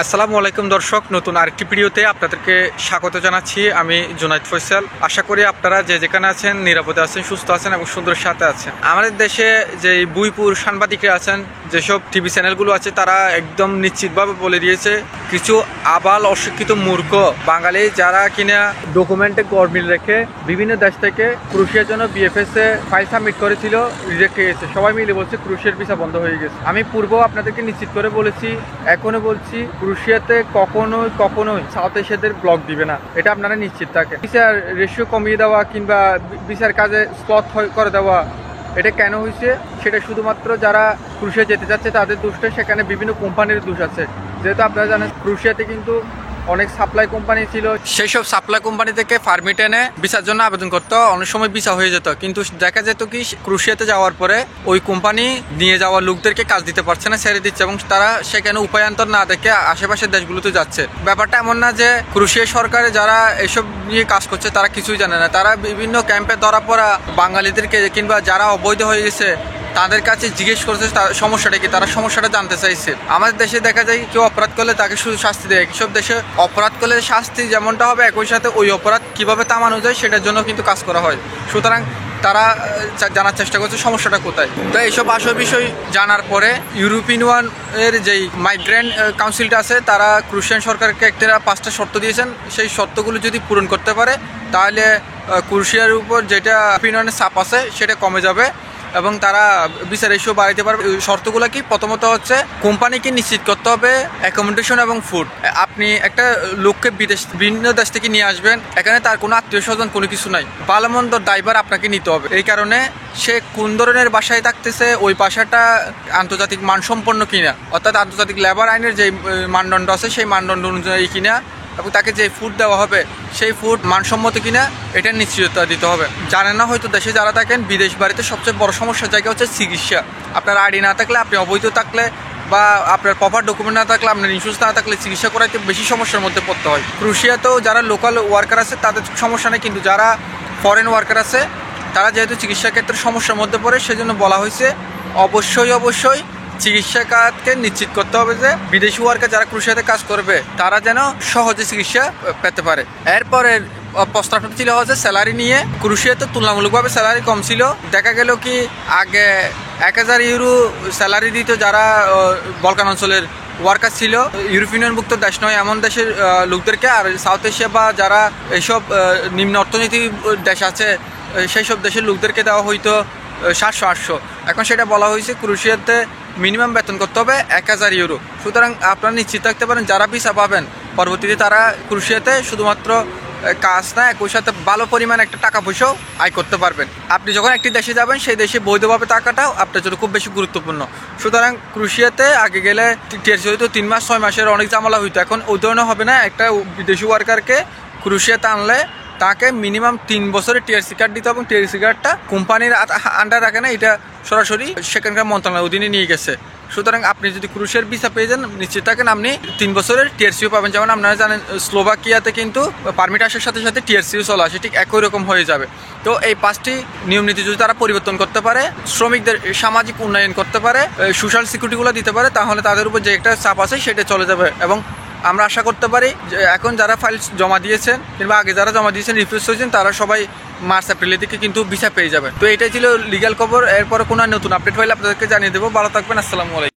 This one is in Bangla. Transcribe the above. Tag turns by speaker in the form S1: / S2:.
S1: আসসালামু আলাইকুম দর্শক, নতুন আরেকটি ভিডিওতে আপনাদেরকে স্বাগত জানাচ্ছি। আমি জুনাইদ ফয়সাল। আশা করি আপনারা যে যেখানে আছেন নিরাপদে আছেন, সুস্থ আছেন এবং সুন্দরের সাথে আছেন। আমাদের দেশে যে বুইপুর সাংবাদিকরা আছেন, যেসব টিভি চ্যানেলগুলো আছে, তারা একদম নিশ্চিতভাবে বলে দিয়েছে কিছু আবাল অশিক্ষিত মূর্খ বাঙালি যারা কিনা ডকুমেন্টে গরমিল রেখে বিভিন্ন দেশ থেকে ক্রুশিয়ার জন্য বিএফএস এ ফাইল সাবমিট করেছিল, রিজেক্ট হয়ে গেছে। সবাই মিলে বলছে ক্রুশিয়ার ভিসা বন্ধ হয়ে গেছে। আমি পূর্বেও আপনাদেরকে নিশ্চিত করে বলেছি, এখনো বলছি, ক্রুশিয়াতে কখনোই সাউথ এশিয়াদের ব্লক দিবে না, এটা আপনারা নিশ্চিত থাকেন। ভিসার রেশিও কমিয়ে দেওয়া কিংবা ভিসার কাজে স্লট করে দেওয়া, এটা কেন হয়েছে সেটা শুধুমাত্র যারা ক্রুশিয়া যেতে যাচ্ছে তাদের দোষ নয়, সেখানে বিভিন্ন কোম্পানির দোষ আছে। যেহেতু আপনারা জানেন ক্রুশিয়াতে কিন্তু অনেক সাপ্লাই কোম্পানি ছিল, সেই সব সাপ্লাই কোম্পানি থেকে পারমিট এনে ভিসার জন্য আবেদন করতে অনেক সময় ভিসা হয়ে যেত। কিন্তু দেখা যেত কি ক্রুশিয়াতে যাওয়ার পরে ওই কোম্পানি নিয়ে যাওয়া লোকদেরকে কাজ দিতে পারছে না, ছেড়ে দিচ্ছে, এবং তারা সেখানে উপায়ান্তর না দেখে আশেপাশের দেশগুলোতে যাচ্ছে। ব্যাপারটা এমন না যে ক্রুশিয়া সরকারে যারা এসব নিয়ে কাজ করছে তারা কিছুই জানে না। তারা বিভিন্ন ক্যাম্পে ধরা পড়া বাঙালিদেরকে কিংবা যারা অবৈধ হয়ে গেছে তাদের কাছে জিজ্ঞেস করছে সমস্যাটা কি, তারা সমস্যাটা জানতে চাইছে। আমাদের দেশে দেখা যায় কেউ অপরাধ করলে তাকে শুধু শাস্তি দেয়। সব দেশে অপরাধ করলে শাস্তি যেমনটা হবে, একই সাথে ওই অপরাধ কিভাবে থামানো যায় সেটার জন্য কিন্তু কাজ করা হয়। সুতরাং তারা জানার চেষ্টা করছে সমস্যাটা কোথায়। তো এইসব আসল বিষয় জানার পরে ইউরোপিয়ান ইউনিয়নের যেই মাইগ্রেন্ট কাউন্সিলটা আছে, তারা ক্রুশিয়ান সরকারকে একটা 5টা শর্ত দিয়েছেন। সেই শর্তগুলো যদি পূরণ করতে পারে তাহলে ক্রুশিয়ার উপর যেটা ইউনিয়নের চাপ আছে সেটা কমে যাবে এবং তারা ভিসা রেশিও বাড়াইতে পারবে। শর্তগুলো কি? প্রথমত হচ্ছে কোম্পানিকে নিশ্চিত করতে হবে অ্যাকোমোডেশন এবং ফুড। আপনি একটা লোককে বিভিন্ন দেশ থেকে নিয়ে আসবেন, এখানে তার কোনো আত্মীয় স্বজন কোনো কিছু নাই, ভালো মন্দ ড্রাইভার আপনাকে নিতে হবে। এই কারণে সে কোন ধরনের বাসায় থাকতেছে, ওই বাসাটা আন্তর্জাতিক মানসম্পন্ন কিনা, অর্থাৎ আন্তর্জাতিক লেবার আইনের যে মানদণ্ড আছে সেই মানদণ্ড অনুযায়ী কিনা, এবং তাকে যে ফুড দেওয়া হবে সেই ফুড মানসম্মত কিনা এটা নিশ্চয়তা দিতে হবে। জানেন না হয়তো, দেশে যারা থাকেন, বিদেশ বাড়িতে সবচেয়ে বড় সমস্যার জায়গা হচ্ছে চিকিৎসা। আপনার আইডি না থাকলে, আপনি অবৈধ থাকলে বা আপনার প্রপার ডকুমেন্ট না থাকলে, আপনার ইন্স্যুরেন্স না থাকলে চিকিৎসা করাইতে বেশি সমস্যার মধ্যে পড়তে হয়। ক্রুশিয়াতেও যারা লোকাল ওয়ার্কার আছে তাদের সমস্যা নেই, কিন্তু যারা ফরেন ওয়ার্কার আছে তারা যেহেতু চিকিৎসা ক্ষেত্রে সমস্যার মধ্যে পড়ে, সেজন্য বলা হয়েছে অবশ্যই চিকিৎসা কাজকে নিশ্চিত করতে হবে যে বিদেশি ওয়ার্কার যারা ক্রুশিয়াতে কাজ করবে তারা যেন সহজে চিকিৎসা পেতে পারে। এরপরে প্রস্তাবটা ছিল হচ্ছে স্যালারি নিয়ে। ক্রুশিয়াতে তুলনামূলকভাবে স্যালারি কম ছিল। দেখা গেল কি আগে 1000 ইউরো স্যালারি দিত যারা বলকান অঞ্চলের ওয়ার্কার ছিল। ইউরোপিয়ান ইউনিয়নভুক্ত দেশ নয় এমন দেশের লোকদেরকে, আর সাউথ এশিয়া বা যারা এইসব নিম্ন অর্থনীতি দেশ আছে সেই সব দেশের লোকদেরকে দেওয়া হইতো 700-800। এখন সেটা বলা হয়েছে ক্রুশিয়াতে মিনিমাম বেতন করতে হবে 1000 ইউরো। সুতরাং আপনারা নিশ্চিত থাকতে পারেন যারা ভিসা পাবেন পরবর্তীতে তারা ক্রুশিয়াতে শুধুমাত্র কাজ না, একই সাথে ভালো পরিমাণ একটা টাকা পয়সাও আয় করতে পারবেন। আপনি যখন একটি দেশে যাবেন সেই দেশে বৈধভাবে টাকাটাও আপনার জন্য খুব বেশি গুরুত্বপূর্ণ। সুতরাং ক্রুশিয়াতে আগে গেলে টিআরসি হয়তো 3 মাস 6 মাসের অনেক ঝামেলা হইতো, এখন ওই ধরনের হবে না। একটা বিদেশি ওয়ার্কারকে ক্রুশিয়াতে আনলে তাকে মিনিমাম 3 বছরের টিআরসি কার্ড দিতে হবে, এবং টিআরসি কার্ডটা কোম্পানির আন্ডার রাখে না, এটা সরাসরি সেখানকার মন্ত্রণালয়ের অধীনে নিয়ে গেছে। সুতরাং আপনি যদি ক্রুশিয়ার ভিসা পেয়ে যান, নিশ্চিত থাকেন আপনি 3 বছরের টিআরসিও পাবেন। যেমন আপনারা জানেন স্লোভাকিয়াতে কিন্তু পারমিট আসার সাথে সাথে টিআরসিও চলে আসে, ঠিক একই রকম হয়ে যাবে। তো এই 5টি নিয়ম নীতি যদি তারা পরিবর্তন করতে পারে, শ্রমিকদের সামাজিক উন্নয়ন করতে পারে, সোশ্যাল সিকিউরিটিগুলো দিতে পারে, তাহলে তাদের উপর যে একটা চাপ আছে সেটা চলে যাবে। এবং আমরা আশা করতে পারি যে এখন যারা ফাইল জমা দিয়েছেন কিংবা আগে যারা জমা দিয়েছেন রিফিউজ হয়েছেন, তারা সবাই মার্চ এপ্রিলের দিকে কিন্তু ভিসা পেয়ে যাবে। তো এটাই ছিল লিগ্যাল খবর। এরপরে কোনো নতুন আপডেট হলে আপনাদেরকে জানিয়ে দেবো। ভালো থাকবেন। আসসালামু আলাইকুম।